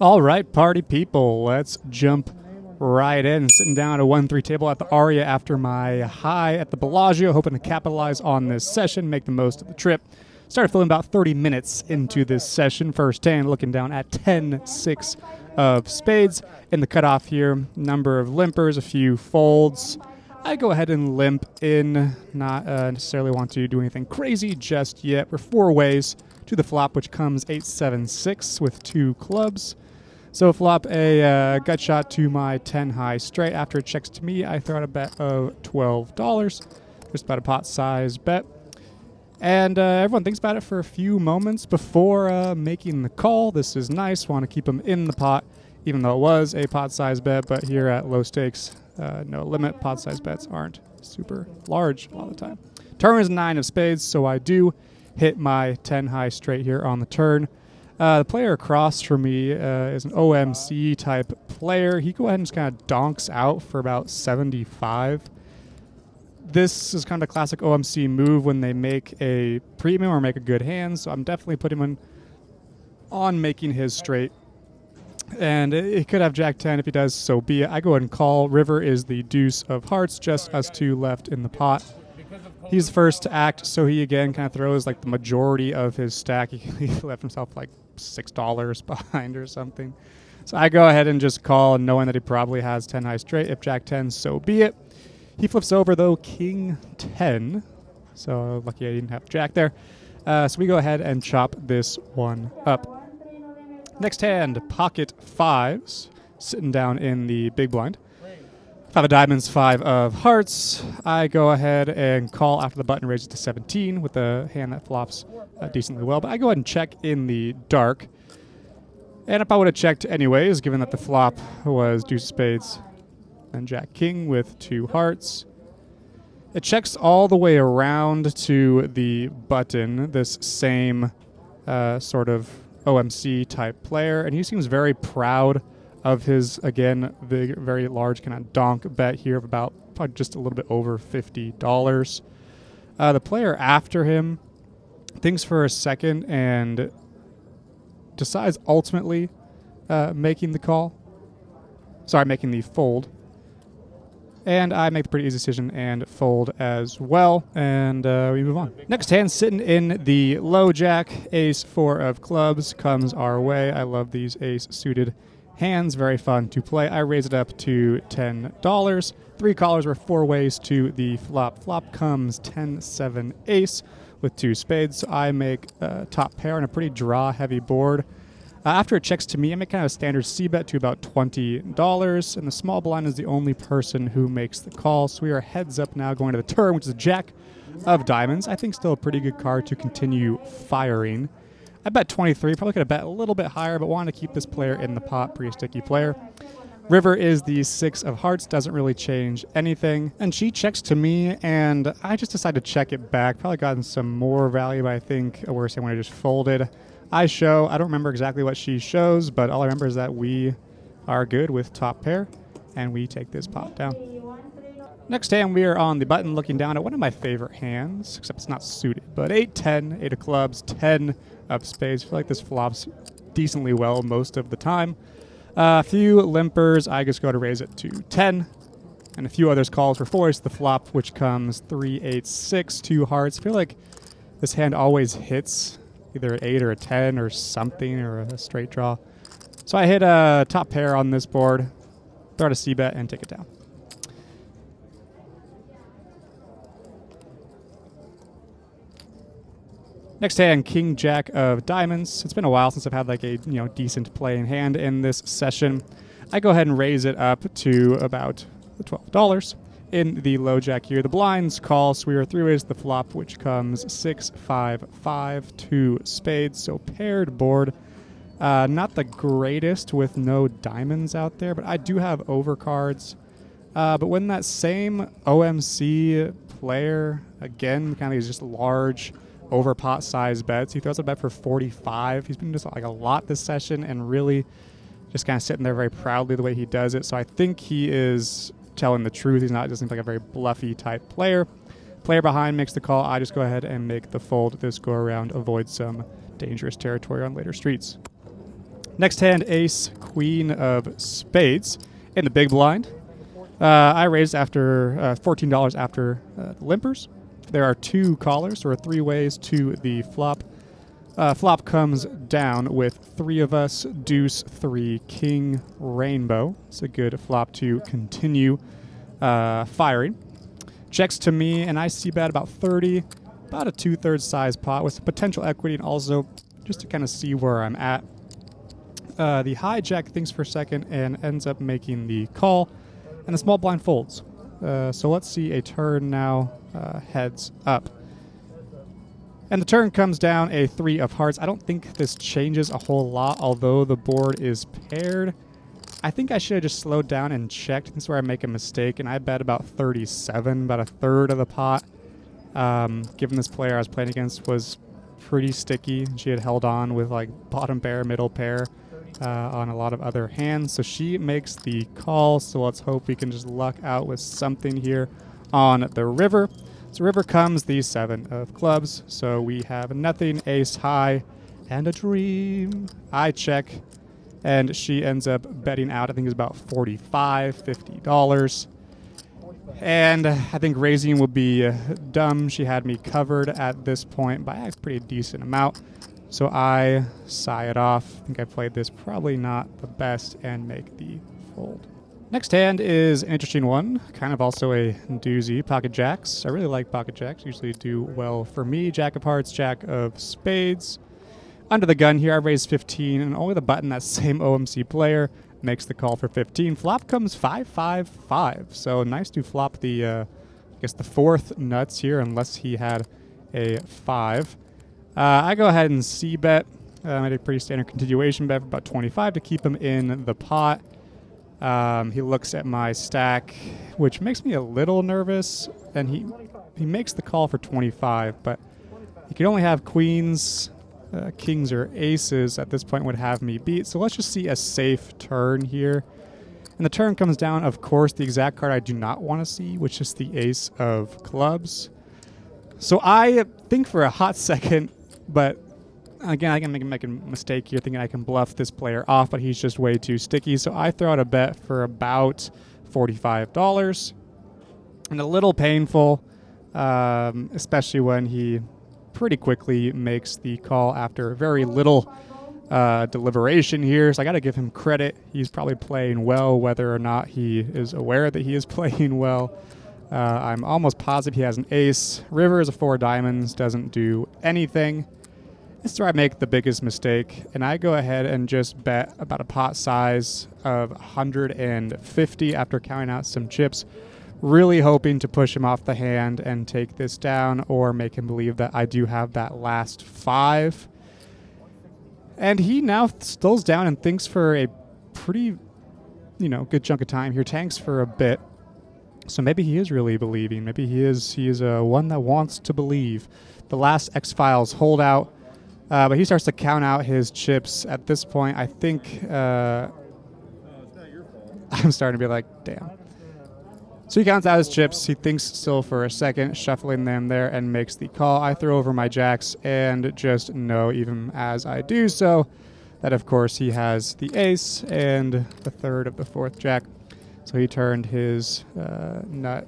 All right, party people, let's jump right in. Sitting down at a 1-3 table at the Aria after my high at the Bellagio, hoping to capitalize on this session, make the most of the trip. Started feeling about 30 minutes into this session. First hand, looking down at 10-6 of spades. In the cutoff here, number of limpers, a few folds. I go ahead and limp in, not necessarily want to do anything crazy just yet. We're 4 ways to the flop, which comes 8-7-6 with 2 clubs. So flop a gut shot to my 10 high straight. After it checks to me, I throw out a bet of $12. Just about a pot size bet. And everyone thinks about it for a few moments before making the call. This is nice. Want to keep them in the pot, even though it was a pot size bet. But here at low stakes, no limit, pot size bets aren't super large a lot of the time. Turn is 9 of spades, so I do hit my 10 high straight here on the turn. The player across from me is an OMC type player. He go ahead and just kind of donks out for about 75. This is kind of a classic OMC move when they make a premium or make a good hand, so I'm definitely putting him on making his straight. And he could have Jack 10. If he does, so be it. I go ahead and call. River is the deuce of hearts, just us 2 left in the pot. He's first to act, so he again kind of throws like the majority of his stack. He left himself like $6 behind or something. So I go ahead and just call, knowing that he probably has 10 high straight. If Jack 10, so be it. He flips over though King 10. So lucky I didn't have Jack there. So we go ahead and chop this one up. Next hand, pocket 5s, sitting down in the big blind. 5 of diamonds, 5 of hearts. I go ahead and call after the button raises to 17 with a hand that flops decently well. But I go ahead and check in the dark. And if I would have checked anyways, given that the flop was deuce of spades and Jack King with 2 hearts, it checks all the way around to the button, this same sort of OMC type player. And he seems very proud of his, again, the very large kind of donk bet here of about probably just a little bit over $50. The player after him thinks for a second and decides ultimately making the call. Sorry, making the fold. And I make the pretty easy decision and fold as well. And we move on. Next hand, sitting in the low jack, ace 4 of clubs comes our way. I love these ace suited hands, very fun to play. I raise it up to $10. 3 callers were 4 ways to the flop. Flop comes 10-7 ace with 2 spades. So I make top pair on a pretty draw heavy board. After it checks to me, I make kind of a standard C bet to about $20. And the small blind is the only person who makes the call. So we are heads up now going to the turn, which is a jack of diamonds. I think still a pretty good card to continue firing. I bet 23, probably could have bet a little bit higher, but wanted to keep this player in the pot, pretty sticky player. River is the 6 of hearts, doesn't really change anything. And she checks to me, and I just decided to check it back. Probably gotten some more value, but I think worse, I would have just folded. I don't remember exactly what she shows, but all I remember is that we are good with top pair, and we take this pot down. Next hand, we are on the button looking down at one of my favorite hands, except it's not suited, but 8-10, 8 of clubs, 10 of spades. I feel like this flops decently well most of the time. A few limpers, I just go to raise it to 10, and a few others calls for 4 is the flop, which comes 3-8-6, 2 hearts. I feel like this hand always hits either an 8 or a 10 or something, or a straight draw. So I hit a top pair on this board, throw out a C bet, and take it down. Next hand, King Jack of diamonds. It's been a while since I've had like a decent play in hand in this session. I go ahead and raise it up to about $12. In the low jack here, the blinds call, so we are 3 ways to the flop, which comes 6-5-5, 2 spades, so paired board. Not the greatest with no diamonds out there, but I do have overcards. But when that same OMC player, again, kind of these just large over pot size bets, he throws a bet for 45. He's been just like a lot this session and really just kind of sitting there very proudly the way he does it. So I think he is telling the truth. He's not just like a very bluffy type player. Player behind makes the call. I just go ahead and make the fold this go around, avoid some dangerous territory on later streets. Next hand, ace, queen of spades in the big blind. I raised after $14 after the limpers. There are 2 callers. There are 3 ways to the flop. Flop comes down with 3 of us, deuce, 3, king, rainbow. It's a good flop to continue firing. Checks to me, and I see bet about 30, about a 2/3 size pot with some potential equity, and also just to kind of see where I'm at. The hijack thinks for a second and ends up making the call, and the small blind folds. So let's see a turn now, heads up. And the turn comes down a 3 of hearts. I don't think this changes a whole lot, although the board is paired. I think I should have just slowed down and checked. This is where I make a mistake, and I bet about 37, about a third of the pot. Given this player I was playing against was pretty sticky. She had held on with like bottom pair, middle pair on a lot of other hands. So she makes the call, so let's hope we can just luck out with something here on the river. So river comes the 7 of clubs, so we have nothing, ace high, and a dream. I check, and she ends up betting out. I think it's about $45, $50. And I think raising would be dumb. She had me covered at this point by a pretty decent amount. So I sigh it off. I think I played this probably not the best and make the fold. Next hand is an interesting one, kind of also a doozy, pocket jacks. I really like pocket jacks, usually do well for me. Jack of hearts, jack of spades. Under the gun here, I raised 15, and only the button, that same OMC player, makes the call for 15. Flop comes 5-5-5, so nice to flop the, I guess the 4th nuts here, unless he had a 5. I go ahead and c-bet. I made a pretty standard continuation bet for about 25 to keep him in the pot. He looks at my stack, which makes me a little nervous, and he makes the call for 25, but he can only have queens, kings, or aces. At this point would have me beat, so let's just see a safe turn here. And the turn comes down, of course, the exact card I do not want to see, which is the ace of clubs. So I think for a hot second, but again, I can make a mistake here thinking I can bluff this player off, but he's just way too sticky. So I throw out a bet for about $45. And a little painful, especially when he pretty quickly makes the call after very little deliberation here. So I got to give him credit. He's probably playing well, whether or not he is aware that he is playing well. I'm almost positive he has an ace. River is a 4 diamonds, doesn't do anything. This is where I make the biggest mistake, and I go ahead and just bet about a pot size of 150 after counting out some chips, really hoping to push him off the hand and take this down or make him believe that I do have that last 5. And he now stills down and thinks for a pretty, good chunk of time here, tanks for a bit. So maybe he is really believing. Maybe he is one that wants to believe. The last X-Files holdout. But he starts to count out his chips. At this point, I think I'm starting to be like, damn. So he counts out his chips. He thinks still for a second, shuffling them there, and makes the call. I throw over my jacks and just know, even as I do so, that of course he has the ace and the 3rd of the 4th jack. So he turned his nut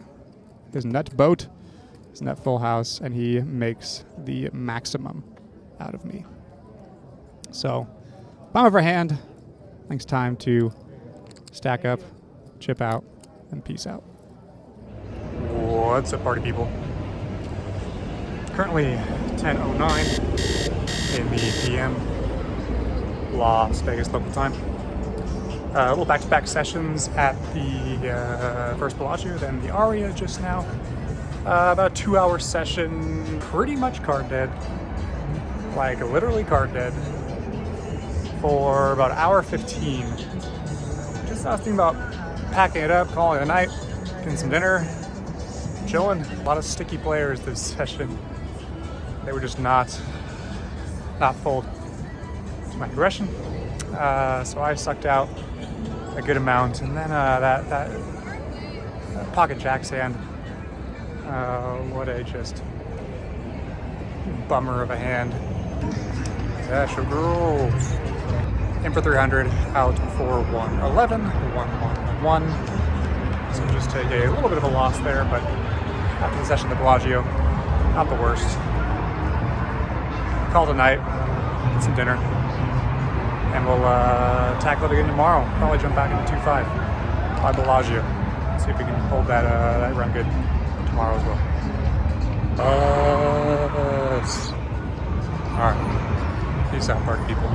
boat, his nut full house, and he makes the maximum out of me. So, bottom of our hand. I think it's time to stack up, chip out, and peace out. What's up, party people? Currently 10:09 in the PM, Las Vegas local time. A little back-to-back sessions at the first Bellagio, then the Aria just now. About a 2-hour session, pretty much card dead. Like literally card dead for about an hour 15. Just I was thinking about packing it up, calling it a night, getting some dinner, chilling. A lot of sticky players this session. They were just not fold to my aggression. So I sucked out a good amount, and then that pocket jack's hand. What a just bummer of a hand. Dasher girls. In for 300, out for 111, 111. So just take a little bit of a loss there, but after the session at the Bellagio, not the worst. Call it a night, get some dinner, and we'll tackle it again tomorrow. Probably jump back into 2-5 by Bellagio. See if we can hold that run good tomorrow as well. All right, peace out, party people.